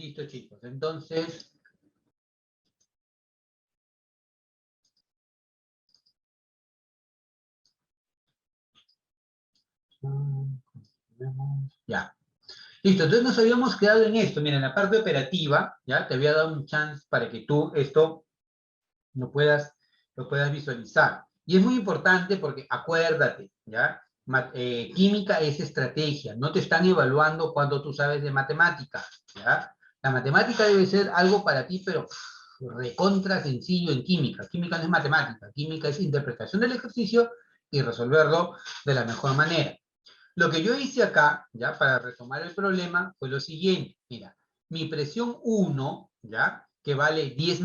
Listo, chicos. Entonces, ya. Listo, entonces nos habíamos quedado en esto. Mira, en la parte operativa, ya te había dado un chance para que tú esto lo puedas visualizar. Y es muy importante porque acuérdate, ¿ya? Química es estrategia, no te están evaluando cuando tú sabes de matemática, ¿ya? La matemática debe ser algo para ti, pero recontra sencillo en química. Química no es matemática, química es interpretación del ejercicio y resolverlo de la mejor manera. Lo que yo hice acá, ya, para retomar el problema, fue lo siguiente. Mira, mi presión 1, ya, que vale 10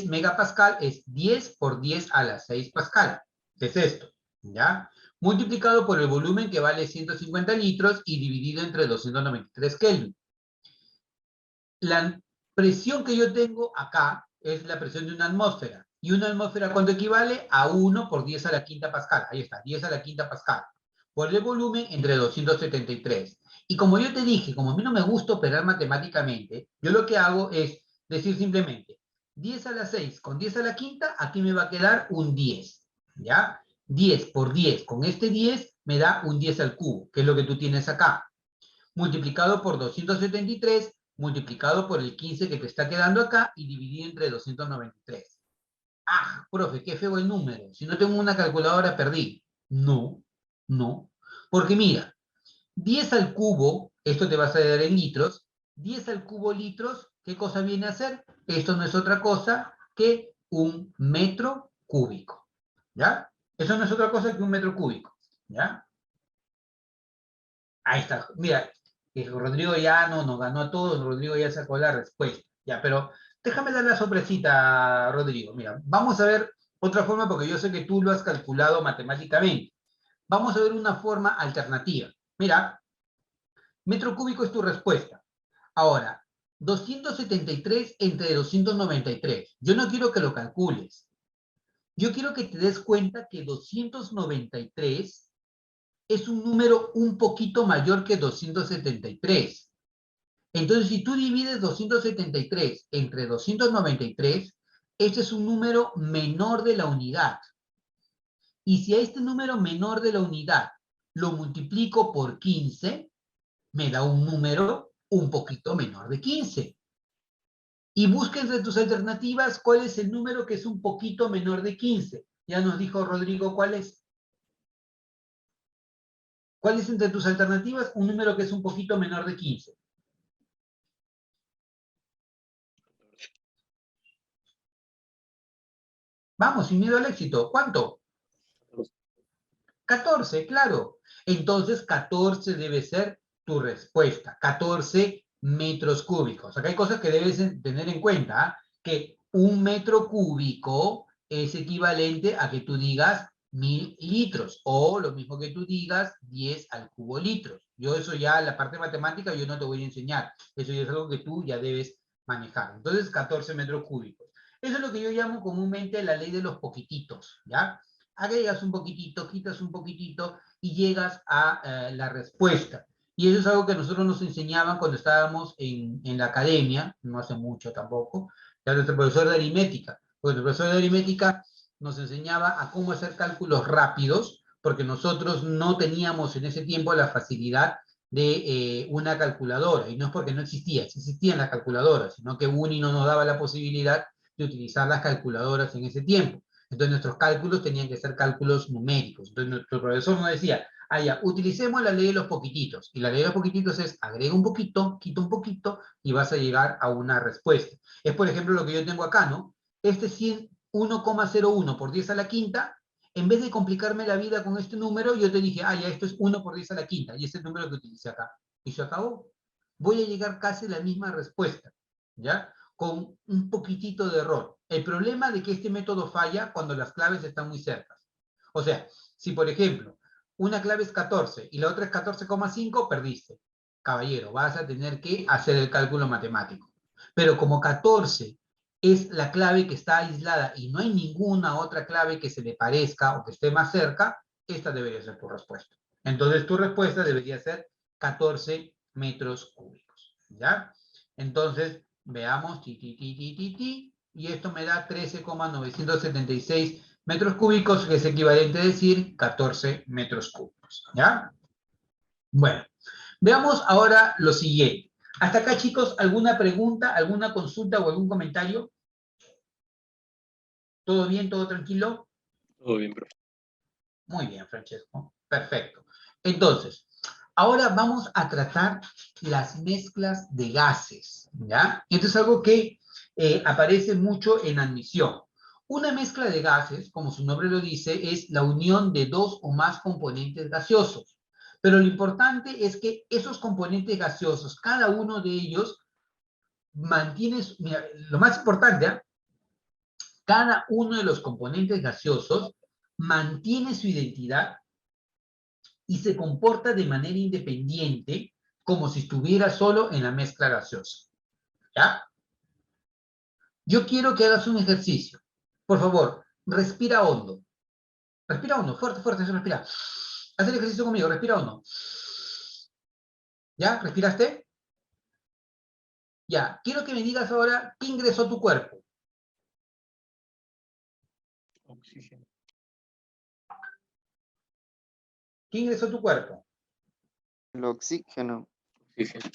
megapascal, es 10 por 10 a la 6 pascal. Es esto, ya. Multiplicado por el volumen que vale 150 litros y dividido entre 293 Kelvin. La presión que yo tengo acá es la presión de una atmósfera. ¿Y una atmósfera cuánto equivale? A 1 por 10 a la quinta pascal. Ahí está, 10 a la quinta pascal. Por el volumen entre 273. Y como yo te dije, como a mí no me gusta operar matemáticamente, yo lo que hago es decir simplemente 10 a la 6 con 10 a la quinta, aquí me va a quedar un 10. ¿Ya? 10 por 10 con este 10 me da un 10 al cubo, que es lo que tú tienes acá. Multiplicado por 273, multiplicado por el 15 que te está quedando acá y dividido entre 293. Ah, profe, qué feo el número. Si no tengo una calculadora, perdí. No, no. Porque mira, 10 al cubo, esto te va a salir en litros, 10 al cubo litros, ¿qué cosa viene a ser? Esto no es otra cosa que un metro cúbico. ¿Ya? Eso no es otra cosa que un metro cúbico. ¿Ya? Ahí está. Mira, Rodrigo ya no nos ganó a todos, Rodrigo ya sacó la respuesta. Ya, pero déjame dar la sorpresita, Rodrigo. Mira, vamos a ver otra forma porque yo sé que tú lo has calculado matemáticamente. Vamos a ver una forma alternativa. Mira, metro cúbico es tu respuesta. Ahora, 273 entre 293. Yo no quiero que lo calcules. Yo quiero que te des cuenta que 293 es un número un poquito mayor que 273. Entonces, si tú divides 273 entre 293, este es un número menor de la unidad. Y si a este número menor de la unidad lo multiplico por 15, me da un número un poquito menor de 15. Y busca entre tus alternativas cuál es el número que es un poquito menor de 15. Ya nos dijo Rodrigo cuál es. ¿Cuál es entre tus alternativas un número que es un poquito menor de 15? Vamos, sin miedo al éxito. ¿Cuánto? 14, claro. Entonces, 14 debe ser tu respuesta. 14 metros cúbicos. Acá hay cosas que debes tener en cuenta, ¿eh? Que un metro cúbico es equivalente a que tú digas 1000 litros, o lo mismo que tú digas 10 al cubo litros. Yo eso ya, la parte matemática, yo no te voy a enseñar. Eso ya es algo que tú ya debes manejar. Entonces, 14 metros cúbicos. Eso es lo que yo llamo comúnmente la ley de los poquititos, ¿ya? Agregas un poquitito, quitas un poquitito y llegas a la respuesta. Y eso es algo que nosotros nos enseñaban cuando estábamos en la academia, no hace mucho tampoco, ya nuestro profesor de aritmética. Pues el profesor de aritmética nos enseñaba a cómo hacer cálculos rápidos, porque nosotros no teníamos en ese tiempo la facilidad de una calculadora, y no es porque no existía, sí existían las calculadoras, sino que UNI no nos daba la posibilidad de utilizar las calculadoras en ese tiempo. Entonces nuestros cálculos tenían que ser cálculos numéricos. Entonces nuestro profesor nos decía, ah, ya, utilicemos la ley de los poquititos. Y la ley de los poquititos es, agrega un poquito, quita un poquito, y vas a llegar a una respuesta. Es, por ejemplo, lo que yo tengo acá, ¿no? Este 1,01 por 10 a la quinta, en vez de complicarme la vida con este número, yo te dije, ah, ya, esto es 1 por 10 a la quinta, y este es el número que utilicé acá. Y se acabó. Voy a llegar casi a la misma respuesta, ¿ya? Con un poquitito de error. El problema de que este método falla cuando las claves están muy cerca. O sea, si por ejemplo, una clave es 14 y la otra es 14,5, perdiste. Caballero, vas a tener que hacer el cálculo matemático. Pero como 14 es la clave que está aislada y no hay ninguna otra clave que se le parezca o que esté más cerca, esta debería ser tu respuesta. Entonces tu respuesta debería ser 14 metros cúbicos. ¿Ya? Entonces, veamos, y esto me da 13,976 metros cúbicos, que es equivalente a decir 14 metros cúbicos, ¿ya? Bueno, veamos ahora lo siguiente. Hasta acá, chicos, ¿alguna pregunta, alguna consulta o algún comentario? ¿Todo bien, todo tranquilo? Todo bien, profe. Muy bien, Francesco. Perfecto. Entonces, ahora vamos a tratar las mezclas de gases, ¿ya? Esto es algo que aparece mucho en admisión. Una mezcla de gases, como su nombre lo dice, es la unión de dos o más componentes gaseosos. Pero lo importante es que esos componentes gaseosos, cada uno de ellos mantiene, mira, lo más importante, ¿eh? Cada uno de los componentes gaseosos mantiene su identidad y se comporta de manera independiente, como si estuviera solo en la mezcla gaseosa. ¿Ya? Yo quiero que hagas un ejercicio. Por favor, respira hondo. Respira hondo, fuerte, fuerte, eso respira. Haz el ejercicio conmigo, respira hondo. ¿Ya? ¿Respiraste? Ya. Quiero que me digas ahora qué ingresó a tu cuerpo. Oxígeno. ¿Qué ingresó a tu cuerpo? El oxígeno. Oxígeno.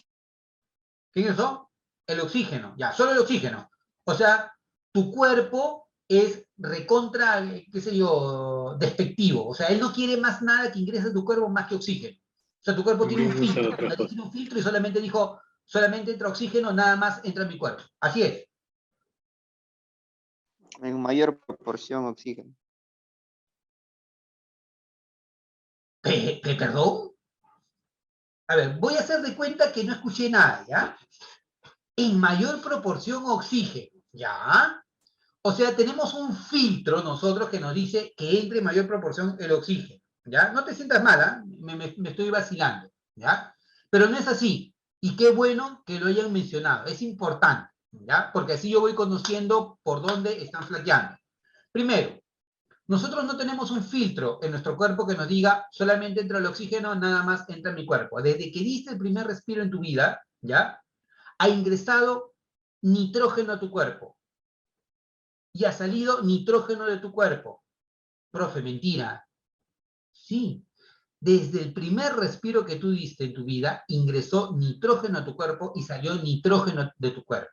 ¿Qué ingresó? El oxígeno. Ya, solo el oxígeno. O sea, tu cuerpo es recontra, qué sé yo, despectivo. O sea, él no quiere más nada que ingrese a tu cuerpo más que oxígeno. O sea, tu cuerpo tiene un Bien, usa filtro. Tu otra nariz cosa. tiene un filtro y solamente dijo, solamente entra oxígeno, nada más entra en mi cuerpo. Así es. En mayor proporción oxígeno. ¿Perdón? A ver, voy a hacer de cuenta que no escuché nada, ¿ya? En mayor proporción oxígeno, ¿ya? O sea, tenemos un filtro nosotros que nos dice que entre en mayor proporción el oxígeno, ¿ya? No te sientas mala, me estoy vacilando, ¿ya? Pero no es así. Y qué bueno que lo hayan mencionado. Es importante, ¿ya? Porque así yo voy conociendo por dónde están flaqueando. Primero, nosotros no tenemos un filtro en nuestro cuerpo que nos diga solamente entra el oxígeno, nada más entra en mi cuerpo. Desde que diste el primer respiro en tu vida, ¿ya? Ha ingresado nitrógeno a tu cuerpo y ha salido nitrógeno de tu cuerpo. Profe, mentira. Sí, desde el primer respiro que tú diste en tu vida, ingresó nitrógeno a tu cuerpo y salió nitrógeno de tu cuerpo.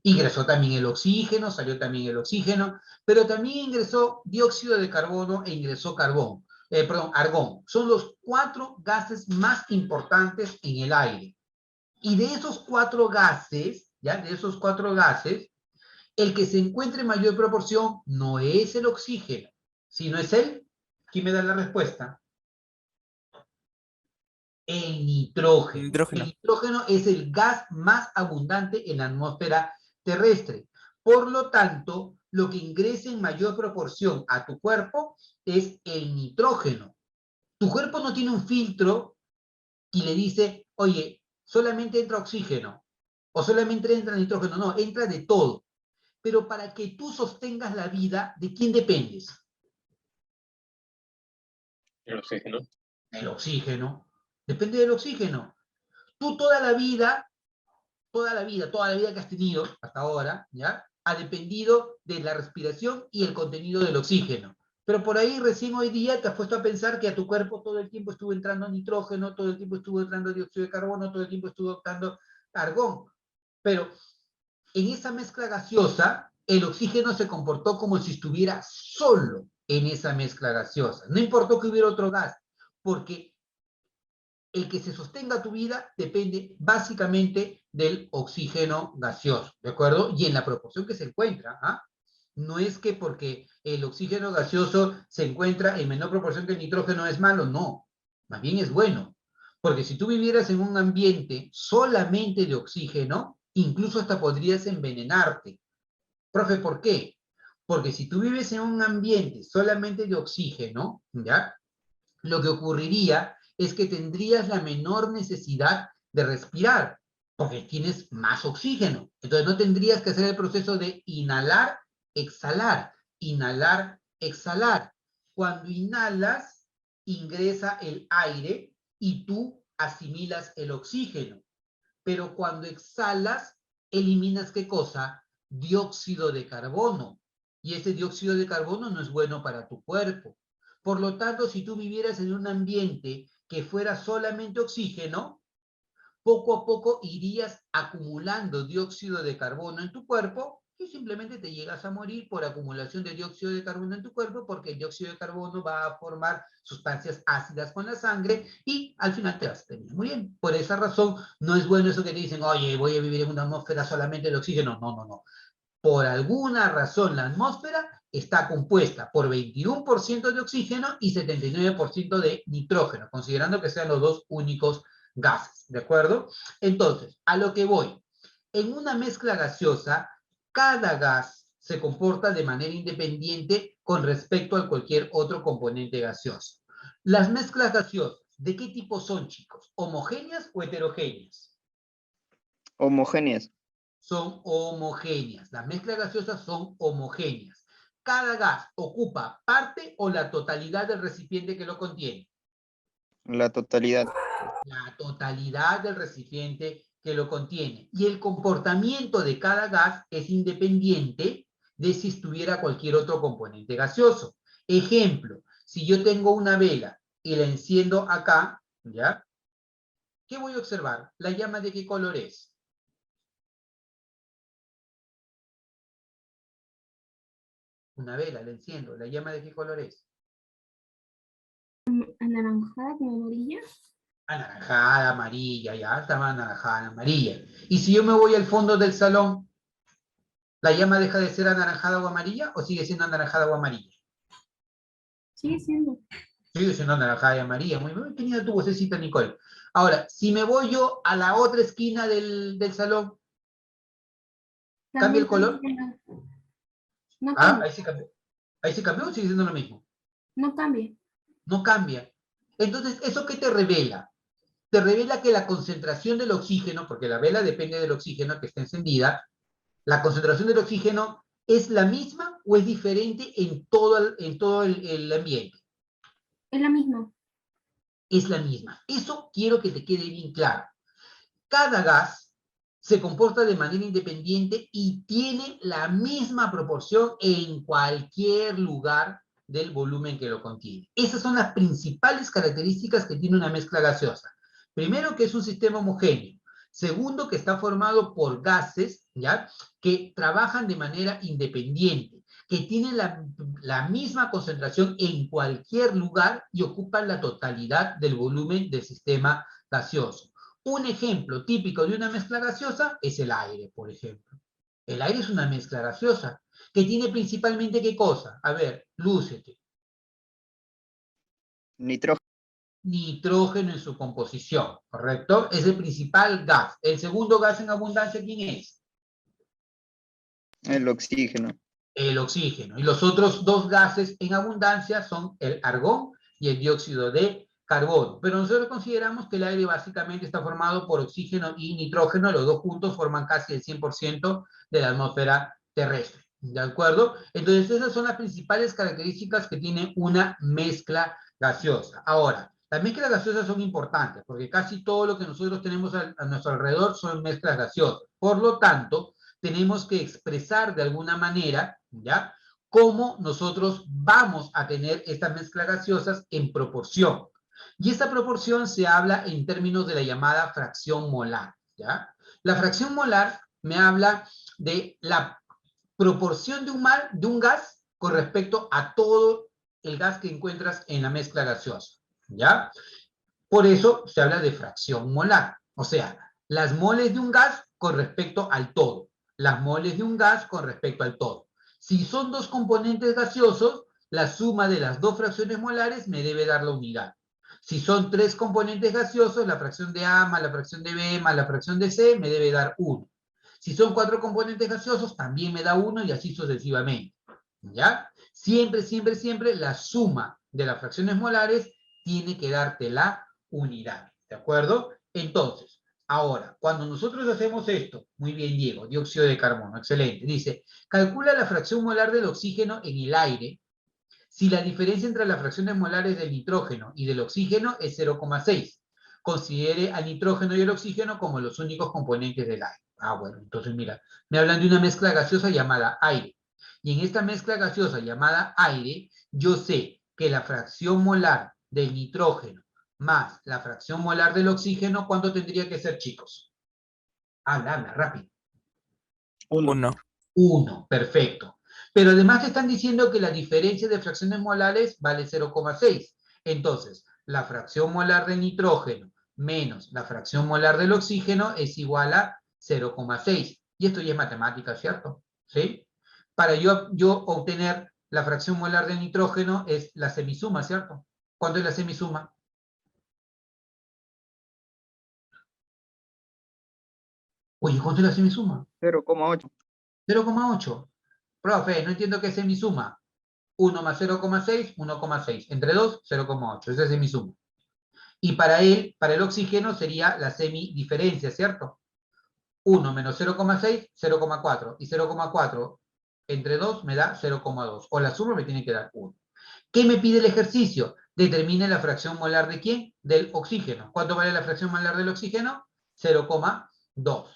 Ingresó también el oxígeno, salió también el oxígeno, pero también ingresó dióxido de carbono e ingresó argón. Son los 4 gases más importantes en el aire. Y de esos 4 gases, ¿ya? De esos 4 gases, el que se encuentra en mayor proporción no es el oxígeno, sino es ¿quién me da la respuesta? El nitrógeno. Hidrógeno. El nitrógeno es el gas más abundante en la atmósfera terrestre. Por lo tanto, lo que ingresa en mayor proporción a tu cuerpo es el nitrógeno. Tu cuerpo no tiene un filtro y le dice, oye, solamente entra oxígeno o solamente entra nitrógeno. No, entra de todo. Pero para que tú sostengas la vida, ¿de quién dependes? El oxígeno. El oxígeno. Depende del oxígeno. Tú toda la vida que has tenido hasta ahora, ¿ya? Ha dependido de la respiración y el contenido del oxígeno. Pero por ahí recién hoy día te has puesto a pensar que a tu cuerpo todo el tiempo estuvo entrando nitrógeno, todo el tiempo estuvo entrando dióxido de carbono, todo el tiempo estuvo entrando argón. Pero en esa mezcla gaseosa, el oxígeno se comportó como si estuviera solo en esa mezcla gaseosa. No importó que hubiera otro gas, porque el que se sostenga tu vida depende básicamente del oxígeno gaseoso, ¿de acuerdo? Y en la proporción que se encuentra, ¿ah? No es que porque el oxígeno gaseoso se encuentra en menor proporción que el nitrógeno es malo, no, más bien es bueno. Porque si tú vivieras en un ambiente solamente de oxígeno, incluso hasta podrías envenenarte. Profe, ¿por qué? Porque si tú vives en un ambiente solamente de oxígeno, ¿ya? Lo que ocurriría es que tendrías la menor necesidad de respirar, porque tienes más oxígeno. Entonces no tendrías que hacer el proceso de inhalar, exhalar. Cuando inhalas, ingresa el aire y tú asimilas el oxígeno. pero cuando exhalas, eliminas ¿qué cosa? Dióxido de carbono. Y ese dióxido de carbono no es bueno para tu cuerpo. Por lo tanto, si tú vivieras en un ambiente que fuera solamente oxígeno, poco a poco irías acumulando dióxido de carbono en tu cuerpo y simplemente te llegas a morir por acumulación de dióxido de carbono en tu cuerpo, porque el dióxido de carbono va a formar sustancias ácidas con la sangre y al final te vas a terminar muriendo. Por esa razón, no es bueno eso que te dicen, oye, voy a vivir en una atmósfera solamente de oxígeno. No, no, no. Por alguna razón, la atmósfera está compuesta por 21% de oxígeno y 79% de nitrógeno, considerando que sean los dos únicos gases, ¿de acuerdo? Entonces, a lo que voy. En una mezcla gaseosa, cada gas se comporta de manera independiente con respecto a cualquier otro componente gaseoso. Las mezclas gaseosas, ¿de qué tipo son, chicos? ¿Homogéneas o heterogéneas? Homogéneas. Son homogéneas. Las mezclas gaseosas son homogéneas. Cada gas ocupa parte o la totalidad del recipiente que lo contiene. La totalidad. La totalidad del recipiente que lo contiene. Y el comportamiento de cada gas es independiente de si estuviera cualquier otro componente gaseoso. Ejemplo, si yo tengo una vela y la enciendo acá, ¿ya? ¿Qué voy a observar? ¿La llama de qué color es? Una vela, la enciendo. ¿La llama de qué color es? Anaranjada con amarilla. Anaranjada, amarilla, ya estaba anaranjada, amarilla. Y si yo me voy al fondo del salón, ¿la llama deja de ser anaranjada o amarilla o sigue siendo anaranjada o amarilla? Sigue siendo. Sigue siendo anaranjada y amarilla. Muy bien, tenía tu vocecita, Nicole. Ahora, si me voy yo a la otra esquina del salón, ¿cambia el color? No Ah, cambia. ahí sí cambió. Ahí sí cambió o sigue siendo lo mismo. No cambia. No cambia. Entonces, ¿eso qué te revela? Te revela que la concentración del oxígeno, porque la vela depende del oxígeno que está encendida, la concentración del oxígeno es la misma o es diferente en todo el ambiente. Es la misma. Es la misma. Eso quiero que te quede bien claro. Cada gas se comporta de manera independiente y tiene la misma proporción en cualquier lugar del volumen que lo contiene. Esas son las principales características que tiene una mezcla gaseosa. Primero, que es un sistema homogéneo. Segundo, que está formado por gases, ¿ya?, que trabajan de manera independiente, que tienen la misma concentración en cualquier lugar y ocupan la totalidad del volumen del sistema gaseoso. Un ejemplo típico de una mezcla gaseosa es el aire, por ejemplo. El aire es una mezcla gaseosa que tiene principalmente ¿qué cosa? A ver, lúcete. Nitrógeno. Nitrógeno en su composición, ¿correcto? Es el principal gas. El segundo gas en abundancia, ¿quién es? El oxígeno. El oxígeno. Y los otros dos gases en abundancia son el argón y el dióxido de carbono. Pero nosotros consideramos que el aire básicamente está formado por oxígeno y nitrógeno. Los dos juntos forman casi el 100% de la atmósfera terrestre. ¿De acuerdo? Entonces, esas son las principales características que tiene una mezcla gaseosa. Ahora, las mezclas gaseosas son importantes porque casi todo lo que nosotros tenemos a nuestro alrededor son mezclas gaseosas. Por lo tanto, tenemos que expresar de alguna manera, ¿ya?, cómo nosotros vamos a tener estas mezclas gaseosas en proporción. Y esta proporción se habla en términos de la llamada fracción molar, ¿ya? La fracción molar me habla de la proporción de un gas con respecto a todo el gas que encuentras en la mezcla gaseosa, ¿ya? Por eso se habla de fracción molar, o sea, las moles de un gas con respecto al todo. Las moles de un gas con respecto al todo. Si son dos componentes gaseosos, la suma de las dos fracciones molares me debe dar la unidad. Si son tres componentes gaseosos, la fracción de A más la fracción de B más la fracción de C me debe dar 1. Si son cuatro componentes gaseosos, también me da 1 y así sucesivamente. ¿Ya? Siempre, siempre, siempre la suma de las fracciones molares tiene que darte la unidad. ¿De acuerdo? Entonces, ahora, cuando nosotros hacemos esto, muy bien, Diego, dióxido de carbono, excelente, dice, calcula la fracción molar del oxígeno en el aire si la diferencia entre las fracciones molares del nitrógeno y del oxígeno es 0,6. considere al nitrógeno y el oxígeno como los únicos componentes del aire. Ah, bueno, entonces mira, me hablan de una mezcla gaseosa llamada aire. Y en esta mezcla gaseosa llamada aire, yo sé que la fracción molar del nitrógeno más la fracción molar del oxígeno, ¿cuánto tendría que ser, chicos? Habla, rápido. 1. 1, perfecto. Pero además te están diciendo que la diferencia de fracciones molares vale 0,6. Entonces, la fracción molar del nitrógeno menos la fracción molar del oxígeno es igual a 0,6. Y esto ya es matemática, ¿cierto? ¿Sí? Para yo obtener la fracción molar del nitrógeno es la semisuma, ¿cierto? ¿Cuánto es la semisuma? Oye, ¿cuánto es la semisuma? 0,8. 0,8. Profe, no entiendo qué es semisuma. 1 más 0,6, 1,6. Entre 2, 0,8. Esa es semisuma. Y para el oxígeno, sería la semidiferencia, ¿cierto? 1 menos 0,6, 0,4. Y 0,4 entre 2 me da 0,2. O la suma me tiene que dar 1. ¿Qué me pide el ejercicio? Determine la fracción molar de ¿quién? Del oxígeno. ¿Cuánto vale la fracción molar del oxígeno? 0,2.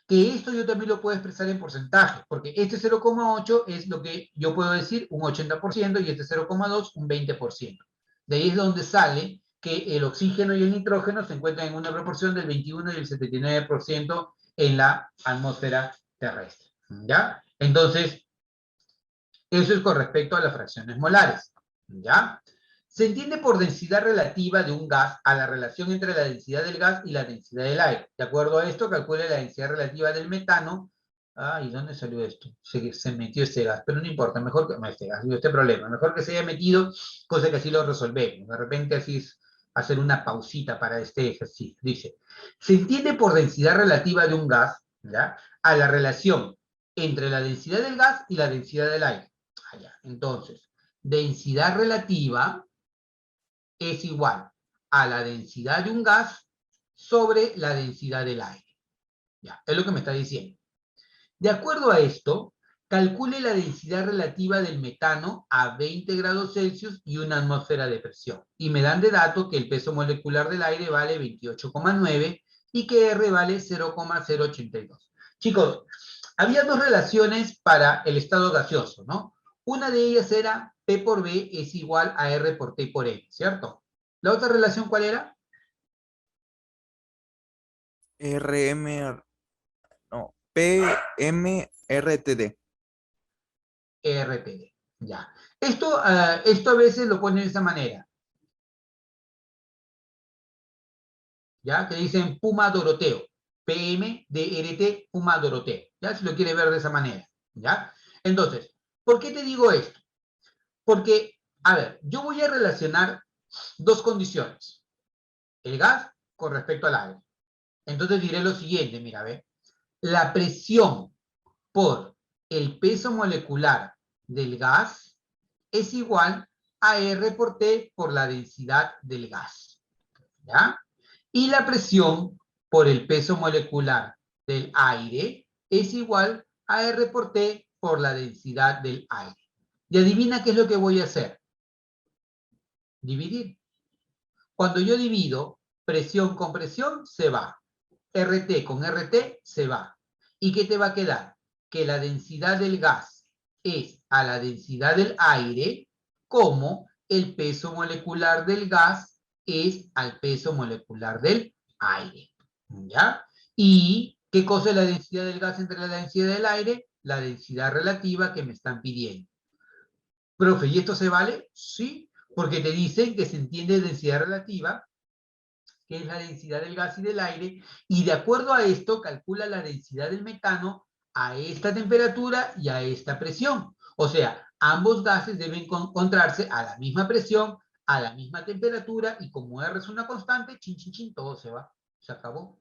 Que esto yo también lo puedo expresar en porcentaje, porque este 0,8 es lo que yo puedo decir un 80% y este 0,2 un 20%. De ahí es donde sale que el oxígeno y el nitrógeno se encuentran en una proporción del 21 y el 79% en la atmósfera terrestre. ¿Ya? Entonces, eso es con respecto a las fracciones molares. ¿Ya? Se entiende por densidad relativa de un gas a la relación entre la densidad del gas y la densidad del aire. De acuerdo a esto, calcule la densidad relativa del metano. ¿Y dónde salió esto? Se metió este gas, pero no importa, mejor que este problema, mejor que se haya metido, cosa que así lo resolvemos. De repente así es hacer una pausita para este ejercicio. Dice, se entiende por densidad relativa de un gas, ¿ya? A la relación entre la densidad del gas y la densidad del aire. Entonces, densidad relativa es igual a la densidad de un gas sobre la densidad del aire. Ya, es lo que me está diciendo. De acuerdo a esto, calcule la densidad relativa del metano a 20 grados Celsius y una atmósfera de presión. Y me dan de dato que el peso molecular del aire vale 28,9 y que R vale 0,082. Chicos, había dos relaciones para el estado gaseoso, ¿no? Una de ellas era P por B es igual a R por T por M, ¿cierto? ¿La otra relación cuál era? PMRTD. RPD, ya. Esto a veces lo ponen de esa manera. ¿Ya? Que dicen Puma Doroteo. PMDRT Puma Doroteo. ¿Ya? Si lo quiere ver de esa manera. ¿Ya? Entonces, ¿por qué te digo esto? Porque, a ver, yo voy a relacionar dos condiciones. El gas con respecto al aire. Entonces diré lo siguiente, mira, ve. La presión por el peso molecular del gas es igual a R por T por la densidad del gas. ¿Ya? Y la presión por el peso molecular del aire es igual a R por T por la densidad del aire. Y adivina qué es lo que voy a hacer. Dividir. Cuando yo divido, presión con presión se va. RT con RT se va. ¿Y qué te va a quedar? Que la densidad del gas es a la densidad del aire, como el peso molecular del gas es al peso molecular del aire. ¿Ya? ¿Y qué cosa es la densidad del gas entre la densidad del aire? La densidad relativa que me están pidiendo. Profe, ¿y esto se vale? Sí, porque te dicen que se entiende densidad relativa, que es la densidad del gas y del aire, y de acuerdo a esto calcula la densidad del metano a esta temperatura y a esta presión. O sea, ambos gases deben encontrarse a la misma presión, a la misma temperatura, y como R es una constante, chin, chin, chin, todo se va. Se acabó.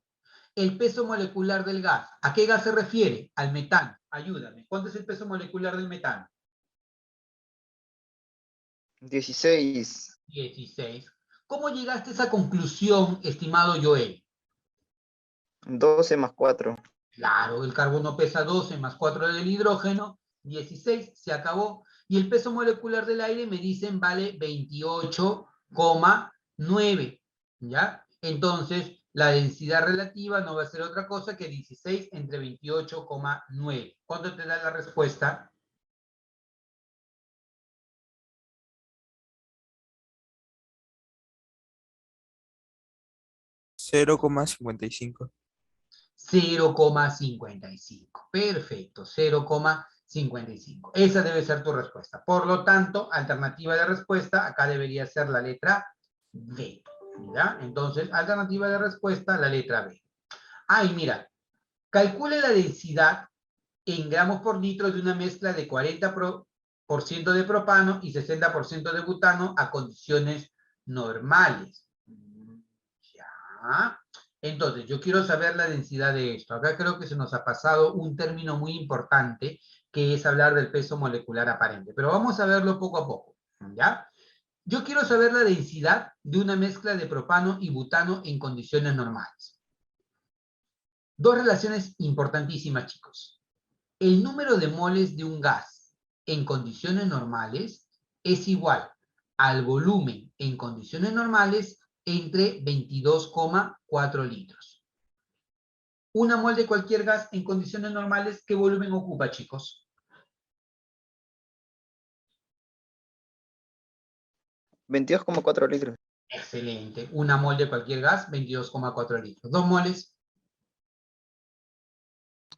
El peso molecular del gas. ¿A qué gas se refiere? Al metano. Ayúdame. ¿Cuánto es el peso molecular del metano? 16. 16. ¿Cómo llegaste a esa conclusión, estimado Joel? 12 más 4. Claro, el carbono pesa 12 más 4 del hidrógeno, 16, se acabó. Y el peso molecular del aire me dicen vale 28,9, ¿ya? Entonces, la densidad relativa no va a ser otra cosa que 16 entre 28,9. ¿Cuánto te da la respuesta? 0,55. 0,55. Perfecto, 0,55. Esa debe ser tu respuesta. Por lo tanto, alternativa de respuesta, acá debería ser la letra B. ¿Ya? Entonces, alternativa de respuesta, la letra B. Ay, mira, calcule la densidad en gramos por litro de una mezcla de 40% de propano y 60% de butano a condiciones normales. Ya. Entonces, yo quiero saber la densidad de esto. Acá creo que se nos ha pasado un término muy importante, que es hablar del peso molecular aparente. Pero vamos a verlo poco a poco, ¿ya? Yo quiero saber la densidad de una mezcla de propano y butano en condiciones normales. Dos relaciones importantísimas, chicos. El número de moles de un gas en condiciones normales es igual al volumen en condiciones normales entre 22,4 litros. Una mol de cualquier gas en condiciones normales, ¿qué volumen ocupa, chicos? 22,4 litros. Excelente. Una mol de cualquier gas, 22,4 litros. Dos moles,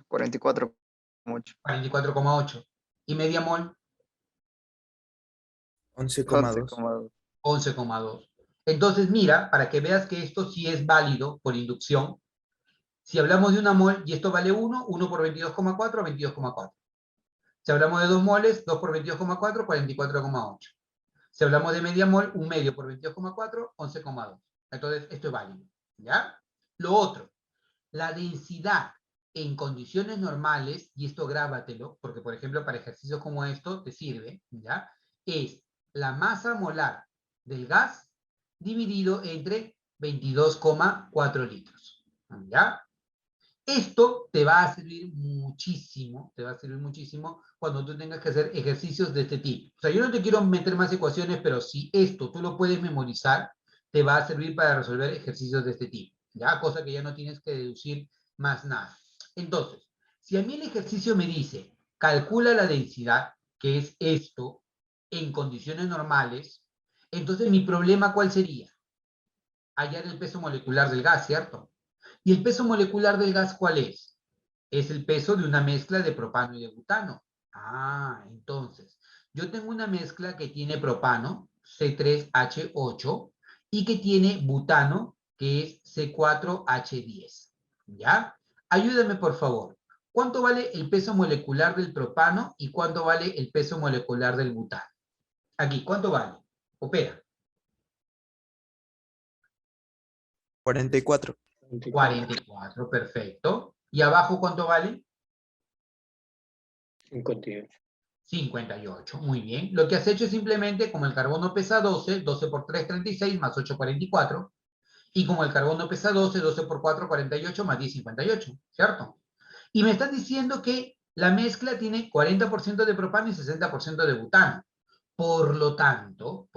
44,8. 44,8. Y media mol, 11,2. 11,2. 11,2. Entonces, mira, para que veas que esto sí es válido por inducción, si hablamos de una mol, y esto vale 1, 1 por 22,4, 22,4. Si hablamos de 2 moles, 2 por 22,4, 44,8. Si hablamos de media mol, 1 medio por 22,4, 11,2. Entonces, esto es válido, ¿ya? Lo otro, la densidad en condiciones normales, y esto grábatelo, porque por ejemplo para ejercicios como esto te sirve, ¿ya? Es la masa molar del gas dividido entre 22,4 litros, ¿ya? Esto te va a servir muchísimo, cuando tú tengas que hacer ejercicios de este tipo. O sea, yo no te quiero meter más ecuaciones, pero si esto tú lo puedes memorizar, te va a servir para resolver ejercicios de este tipo, ¿ya? Cosa que ya no tienes que deducir más nada. Entonces, si a mí el ejercicio me dice, calcula la densidad, que es esto, en condiciones normales, entonces mi problema, ¿cuál sería? Hallar el peso molecular del gas, ¿cierto? ¿Y el peso molecular del gas cuál es? Es el peso de una mezcla de propano y de butano. Ah, entonces, yo tengo una mezcla que tiene propano, C3H8, y que tiene butano, que es C4H10. ¿Ya? Ayúdame, por favor. ¿Cuánto vale el peso molecular del propano y cuánto vale el peso molecular del butano? Aquí, ¿cuánto vale? Opera. 44. 44, perfecto. ¿Y abajo cuánto vale? 58. 58, muy bien. Lo que has hecho es simplemente, como el carbono pesa 12, 12 por 3, 36, más 8, 44. Y como el carbono pesa 12, 12 por 4, 48, más 10, 58, ¿cierto? Y me están diciendo que la mezcla tiene 40% de propano y 60% de butano. Por lo tanto,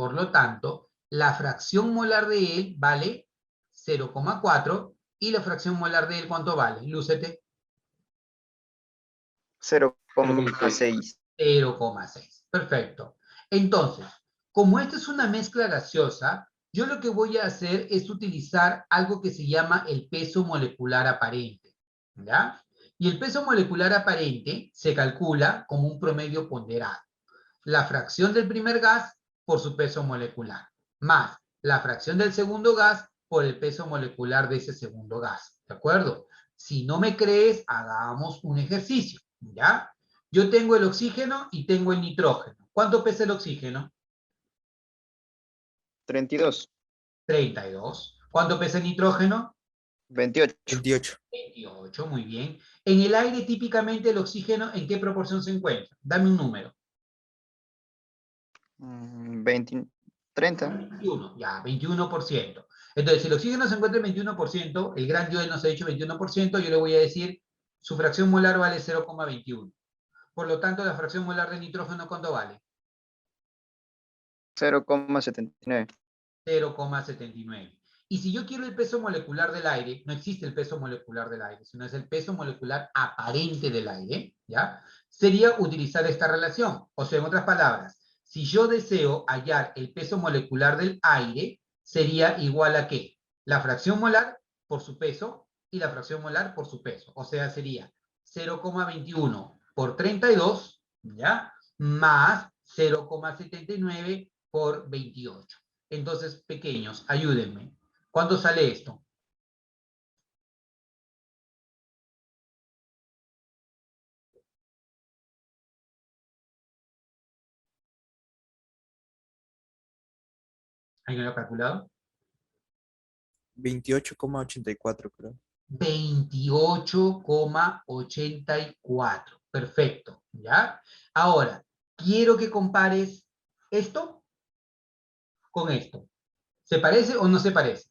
la fracción molar de él vale 0,4 y la fracción molar de él, ¿cuánto vale? Lúcete. 0,6. 0,6. Perfecto. Entonces, como esta es una mezcla gaseosa, yo lo que voy a hacer es utilizar algo que se llama el peso molecular aparente, ¿ya? Y el peso molecular aparente se calcula como un promedio ponderado. La fracción del primer gas por su peso molecular, más la fracción del segundo gas por el peso molecular de ese segundo gas, ¿de acuerdo? Si no me crees, hagamos un ejercicio, ¿ya? Yo tengo el oxígeno y tengo el nitrógeno. ¿Cuánto pesa el oxígeno? 32. 32. ¿Cuánto pesa el nitrógeno? 28. 28. 28, muy bien. En el aire, típicamente, el oxígeno, ¿en qué proporción se encuentra? Dame un número. 20, 30. 21, ya, 21%. Entonces, si el oxígeno se encuentra en 21%, el gran Joel nos ha dicho 21%, yo le voy a decir, su fracción molar vale 0,21. Por lo tanto, la fracción molar de nitrógeno, ¿cuánto vale? 0,79. 0,79. Y si yo quiero el peso molecular del aire, no existe el peso molecular del aire, sino es el peso molecular aparente del aire, ¿ya? Sería utilizar esta relación. O sea, en otras palabras, si yo deseo hallar el peso molecular del aire, sería igual a ¿qué? La fracción molar por su peso y la fracción molar por su peso. O sea, sería 0,21 por 32, ¿ya? Más 0,79 por 28. Entonces, pequeños, ayúdenme. ¿Cuándo sale esto? ¿Alguien lo ha calculado? 28,84 creo. 28,84. Perfecto, ¿ya? Ahora, quiero que compares esto con esto. ¿Se parece o no se parece?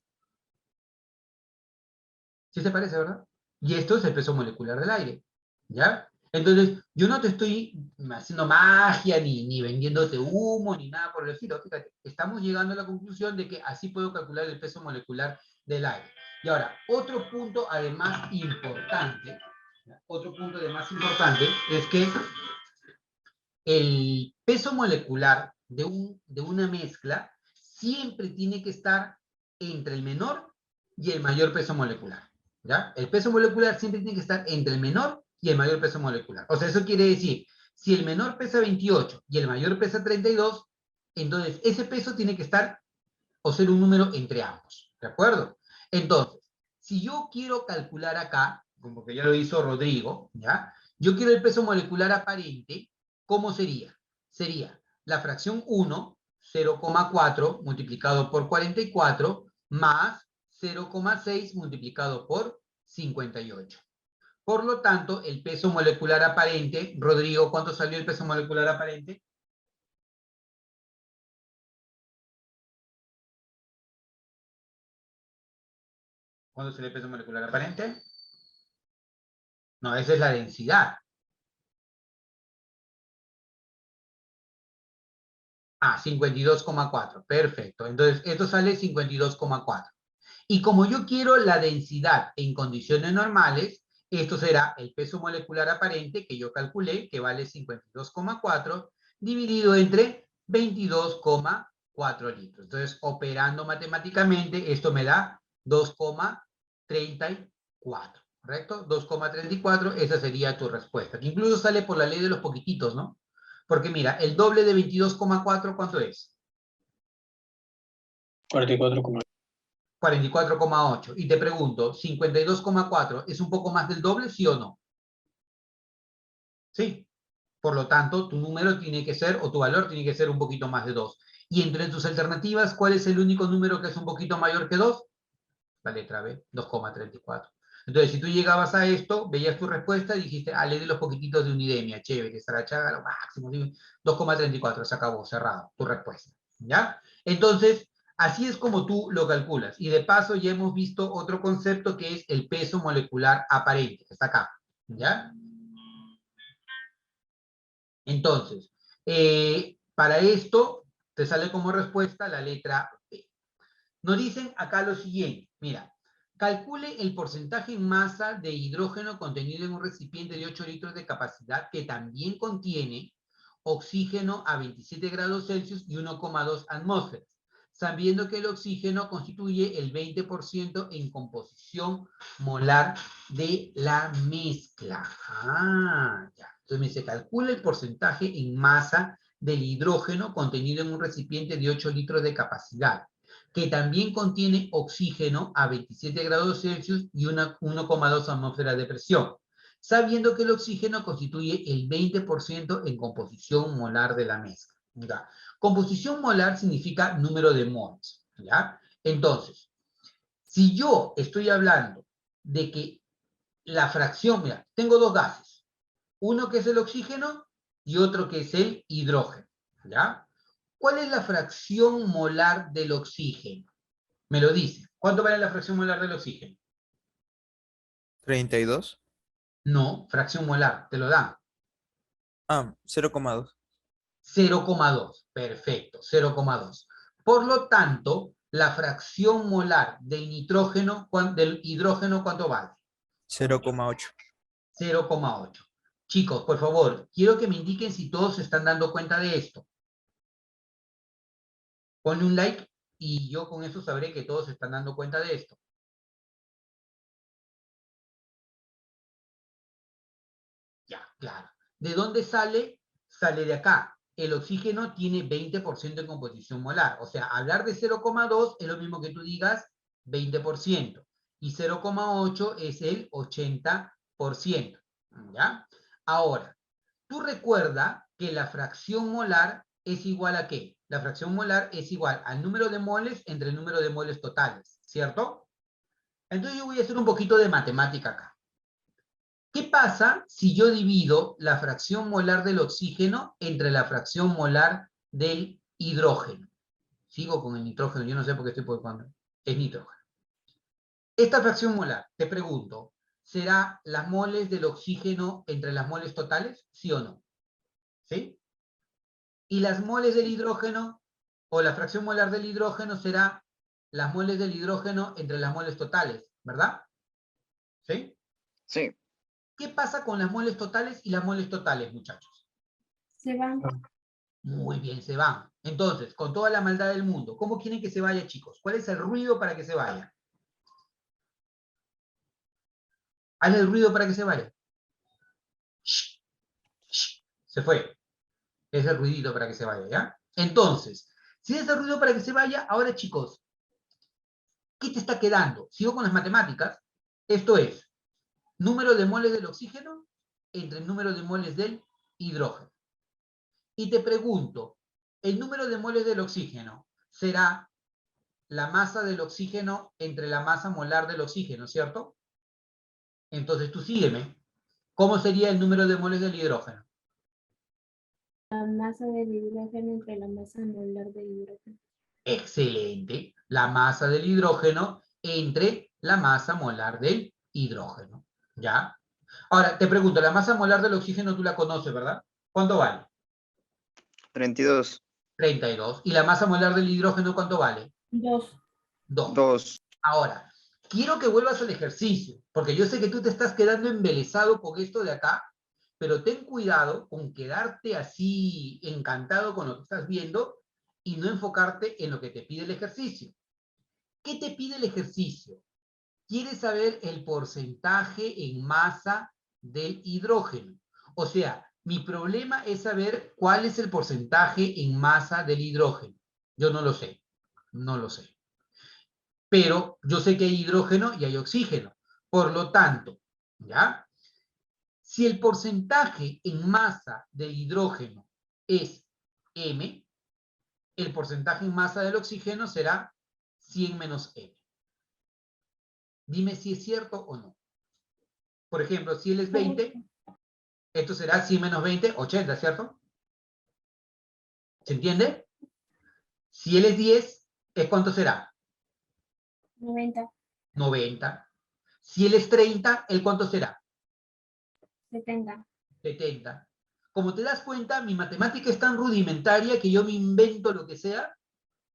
Sí se parece, ¿verdad? Y esto es el peso molecular del aire, ¿ya? Entonces, yo no te estoy haciendo magia, ni vendiéndote humo, ni nada por el estilo. Fíjate, estamos llegando a la conclusión de que así puedo calcular el peso molecular del aire. Y ahora, otro punto además importante, ¿ya? Otro punto además importante es que el peso molecular de una mezcla siempre tiene que estar entre el menor y el mayor peso molecular, ¿ya? El peso molecular siempre tiene que estar entre el menor y el mayor peso molecular. O sea, eso quiere decir, si el menor pesa 28 y el mayor pesa 32, entonces ese peso tiene que estar o ser un número entre ambos, ¿de acuerdo? Entonces, si yo quiero calcular acá, como que ya lo hizo Rodrigo, ¿ya? Yo quiero el peso molecular aparente, ¿cómo sería? Sería la fracción 1, 0,4 multiplicado por 44, más 0,6 multiplicado por 58. Por lo tanto, el peso molecular aparente, Rodrigo, ¿cuánto salió el peso molecular aparente? ¿Cuánto salió el peso molecular aparente? No, esa es la densidad. Ah, 52,4. Perfecto. Entonces, esto sale 52,4. Y como yo quiero la densidad en condiciones normales, esto será el peso molecular aparente que yo calculé, que vale 52,4, dividido entre 22,4 litros. Entonces, operando matemáticamente, esto me da 2,34. ¿Correcto? 2,34, esa sería tu respuesta. Que incluso sale por la ley de los poquititos, ¿no? Porque mira, el doble de 22,4, ¿cuánto es? 44,8. 44,8. Y te pregunto, 52,4 ¿es un poco más del doble, sí o no? Sí. Por lo tanto, tu número tiene que ser, o tu valor tiene que ser un poquito más de 2. Y entre tus alternativas, ¿cuál es el único número que es un poquito mayor que 2? La letra B, 2,34. Entonces, si tú llegabas a esto, veías tu respuesta y dijiste, ah, le di los poquititos de unidemia, chévere, Sarachaga, lo máximo, 2,34, se acabó, cerrado, tu respuesta, ¿ya? Entonces, así es como tú lo calculas. Y de paso ya hemos visto otro concepto que es el peso molecular aparente, que está acá, ¿ya? Entonces, para esto, te sale como respuesta la letra B. Nos dicen acá lo siguiente, mira, calcule el porcentaje en masa de hidrógeno contenido en un recipiente de 8 litros de capacidad que también contiene oxígeno a 27 grados Celsius y 1,2 atmósferas, sabiendo que el oxígeno constituye el 20% en composición molar de la mezcla. Ah, ya. Entonces me dice, calcula el porcentaje en masa del hidrógeno contenido en un recipiente de 8 litros de capacidad que también contiene oxígeno a 27 grados Celsius y 1,2 atmósferas de presión, sabiendo que el oxígeno constituye el 20% en composición molar de la mezcla. ¿Ya? Composición molar significa número de moles, ¿ya? Entonces, si yo estoy hablando de que la fracción, mira, tengo dos gases, uno que es el oxígeno y otro que es el hidrógeno, ¿ya? ¿Cuál es la fracción molar del oxígeno? Me lo dice. ¿Cuánto vale la fracción molar del oxígeno? 32. No, fracción molar, te lo dan. Ah, 0,2. 0,2. Perfecto, 0,2. Por lo tanto, la fracción molar del nitrógeno, del hidrógeno, ¿cuánto vale? 0,8. 0,8. Chicos, por favor, quiero que me indiquen si todos se están dando cuenta de esto. Ponle un like y yo con eso sabré que todos se están dando cuenta de esto. Ya, claro. ¿De dónde sale? Sale de acá. El oxígeno tiene 20% de composición molar. O sea, hablar de 0,2 es lo mismo que tú digas 20%. Y 0,8 es el 80%. ¿Ya? Ahora, tú recuerda que la fracción molar es igual a ¿qué? La fracción molar es igual al número de moles entre el número de moles totales, ¿cierto? Entonces yo voy a hacer un poquito de matemática acá. ¿Qué pasa si yo divido la fracción molar del oxígeno entre la fracción molar del hidrógeno? Sigo con el nitrógeno, yo no sé por qué estoy poniendo. Es nitrógeno. Esta fracción molar, te pregunto, ¿será las moles del oxígeno entre las moles totales? ¿Sí o no? ¿Sí? Y las moles del hidrógeno, o la fracción molar del hidrógeno, será las moles del hidrógeno entre las moles totales, ¿verdad? ¿Sí? Sí. ¿Qué pasa con las moles totales y las moles totales, muchachos? Se van. Muy bien, se van. Entonces, con toda la maldad del mundo, ¿cómo quieren que se vaya, chicos? ¿Cuál es el ruido para que se vaya? Haz el ruido para que se vaya. Shh, shh, se fue. Es el ruidito para que se vaya, ¿ya? Entonces, si es el ruido para que se vaya, ahora, chicos, ¿qué te está quedando? Sigo con las matemáticas. Esto es, número de moles del oxígeno entre el número de moles del hidrógeno. Y te pregunto, ¿el número de moles del oxígeno será la masa del oxígeno entre la masa molar del oxígeno, ¿cierto? Entonces tú sígueme. ¿Cómo sería el número de moles del hidrógeno? La masa del hidrógeno entre la masa molar del hidrógeno. Excelente. La masa del hidrógeno entre la masa molar del hidrógeno. ¿Ya? Ahora, te pregunto, la masa molar del oxígeno tú la conoces, ¿verdad? ¿Cuánto vale? 32. 32. ¿Y la masa molar del hidrógeno cuánto vale? 2. 2. 2. Ahora, quiero que vuelvas al ejercicio, porque yo sé que tú te estás quedando embelesado con esto de acá, pero ten cuidado con quedarte así encantado con lo que estás viendo y no enfocarte en lo que te pide el ejercicio. ¿Qué te pide el ejercicio? Quieres saber el porcentaje en masa del hidrógeno. O sea, mi problema es saber cuál es el porcentaje en masa del hidrógeno. Yo no lo sé, no lo sé. Pero yo sé que hay hidrógeno y hay oxígeno. Por lo tanto, ¿ya? Si el porcentaje en masa del hidrógeno es M, el porcentaje en masa del oxígeno será 100 menos M. Dime si es cierto o no. Por ejemplo, si él es 20, esto será 100 menos 20, 80, ¿cierto? ¿Se entiende? Si él es 10, ¿es cuánto será? 90. 90. Si él es 30, ¿el cuánto será? 70. 70. Como te das cuenta, mi matemática es tan rudimentaria que yo me invento lo que sea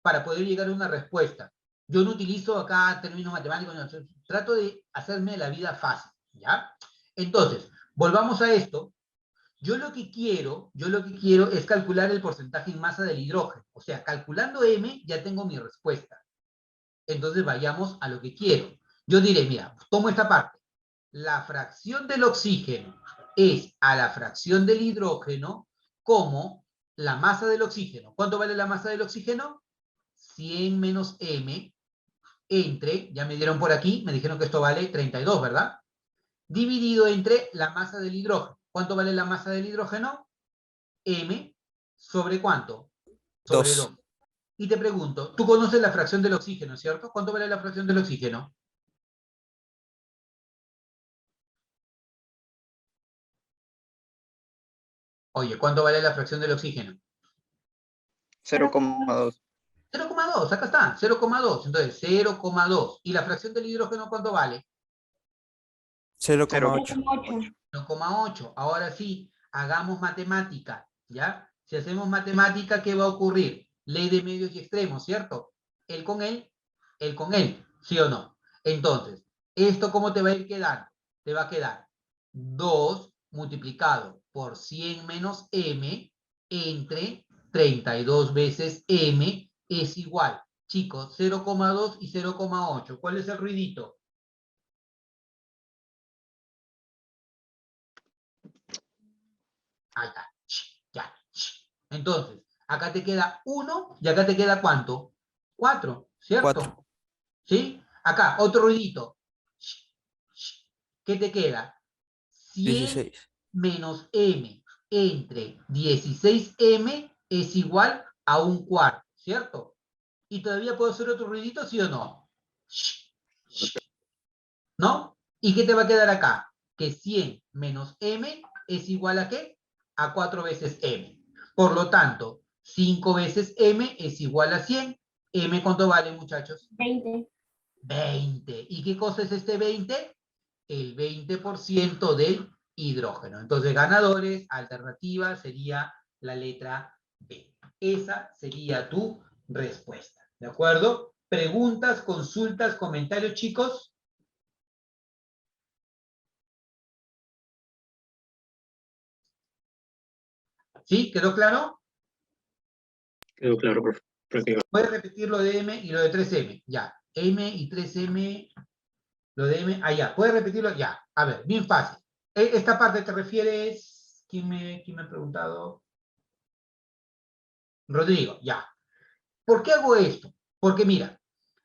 para poder llegar a una respuesta. Yo no utilizo acá términos matemáticos, no, trato de hacerme la vida fácil, ¿ya? Entonces, volvamos a esto. Yo lo que quiero es calcular el porcentaje en masa del hidrógeno. O sea, calculando M ya tengo mi respuesta. Entonces vayamos a lo que quiero. Yo diré, mira, tomo esta parte. La fracción del oxígeno es a la fracción del hidrógeno como la masa del oxígeno. ¿Cuánto vale la masa del oxígeno? 100 menos M entre, ya me dieron por aquí, me dijeron que esto vale 32, ¿verdad? Dividido entre la masa del hidrógeno. ¿Cuánto vale la masa del hidrógeno? M sobre ¿cuánto? Sobre 2. 2. Y te pregunto, tú conoces la fracción del oxígeno, ¿cierto? ¿Cuánto vale la fracción del oxígeno? Oye, ¿cuánto vale la fracción del oxígeno? 0,2. 0,2, acá está, 0,2. Entonces, 0,2. ¿Y la fracción del hidrógeno cuánto vale? 0,8. 0,8. 1,8. Ahora sí, hagamos matemática, ¿ya? Si hacemos matemática, ¿qué va a ocurrir? Ley de medios y extremos, ¿cierto? él con él, ¿sí o no? Entonces, ¿esto cómo te va a ir quedando? Te va a quedar 2 multiplicado por 100 menos m entre 32 veces m es igual. Chicos, 0,2 y 0,8. ¿Cuál es el ruidito? Ahí está. Ya. Entonces, acá te queda 1 y acá te queda ¿cuánto? 4, ¿cierto? 4. ¿Sí? Acá, otro ruidito. ¿Qué te queda? 100 16. menos m entre 16m es igual a un cuarto, ¿cierto? Y todavía puedo hacer otro ruidito, ¿sí o no? ¿No? ¿Y qué te va a quedar acá? Que 100 menos m es igual a ¿qué? A 4 veces m. Por lo tanto, 5 veces m es igual a 100. ¿M cuánto vale, muchachos? 20. 20. ¿Y qué cosa es este 20? El 20% del hidrógeno. Entonces, ganadores, alternativa sería la letra B. Esa sería tu respuesta. ¿De acuerdo? Preguntas, consultas, comentarios, chicos. ¿Sí? ¿Quedó claro? Quedó claro, profe. Puedes repetir lo de M y lo de 3M. Ya. M y 3M, lo de M. Ah, ya. Puedes repetirlo. Ya. A ver, bien fácil. Esta parte te refieres. ¿Quién me ha preguntado? Rodrigo, ya. ¿Por qué hago esto? Porque mira,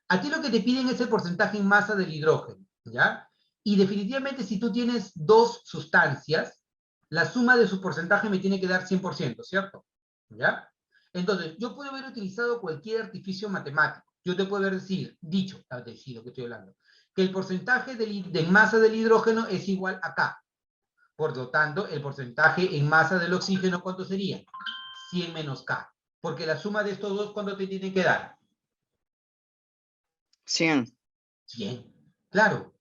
a ti lo que te piden es el porcentaje en masa del hidrógeno, ¿ya? Y definitivamente si tú tienes dos sustancias, la suma de su porcentaje me tiene que dar 100%, ¿cierto? ¿Ya? Entonces, yo puedo haber utilizado cualquier artificio matemático. Yo te puedo haber dicho, que estoy hablando, que el porcentaje de masa del hidrógeno es igual a K. Por lo tanto, el porcentaje en masa del oxígeno, ¿cuánto sería? 100 menos K. Porque la suma de estos dos, ¿cuánto te tiene que dar? 100. 100. Claro.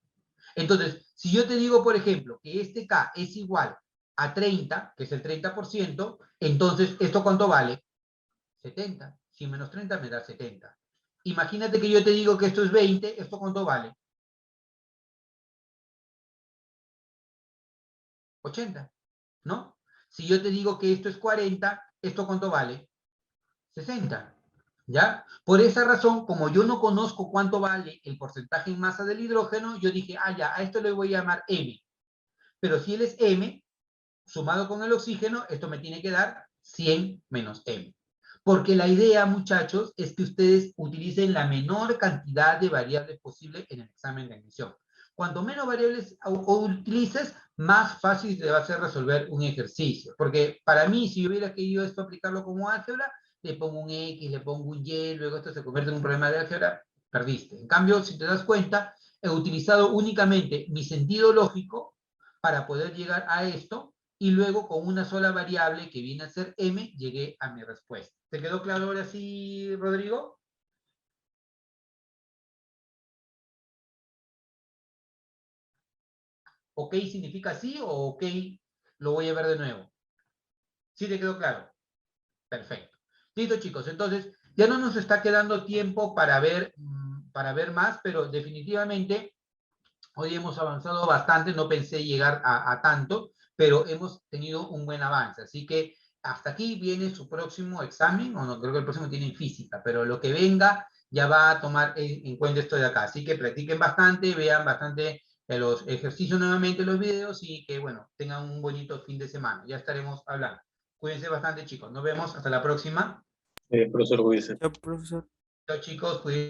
Entonces, si yo te digo, por ejemplo, que este K es igual a 30, que es el 30%, entonces, ¿esto cuánto vale? 70. 100 menos 30 me da 70. Imagínate que yo te digo que esto es 20, ¿esto cuánto vale? 80, ¿no? Si yo te digo que esto es 40, ¿esto cuánto vale? 60. ¿Ya? Por esa razón, como yo no conozco cuánto vale el porcentaje en masa del hidrógeno, yo dije, ya, a esto le voy a llamar M. Pero si él es M, sumado con el oxígeno, esto me tiene que dar 100 menos M. Porque la idea, muchachos, es que ustedes utilicen la menor cantidad de variables posible en el examen de admisión. Cuanto menos variables utilices, más fácil te va a ser resolver un ejercicio. Porque para mí, si yo hubiera querido esto aplicarlo como álgebra, le pongo un X, le pongo un Y, luego esto se convierte en un problema de álgebra, perdiste. En cambio, si te das cuenta, he utilizado únicamente mi sentido lógico para poder llegar a esto, y luego con una sola variable que viene a ser M, llegué a mi respuesta. ¿Te quedó claro ahora sí, Rodrigo? ¿Ok significa sí o ok lo voy a ver de nuevo? ¿Sí te quedó claro? Perfecto. Listo, chicos. Entonces, ya no nos está quedando tiempo para ver más, pero definitivamente hoy hemos avanzado bastante. No pensé llegar a tanto, pero hemos tenido un buen avance. Así que hasta aquí viene su próximo examen, o no, creo que el próximo tiene física, pero lo que venga ya va a tomar en cuenta esto de acá. Así que practiquen bastante, vean bastante los ejercicios nuevamente, los videos, y que, bueno, tengan un bonito fin de semana. Ya estaremos hablando. Cuídense bastante, chicos. Nos vemos. Hasta la próxima. Profesor, cuídese. Chao, profesor. Chao, chicos. Cuídense.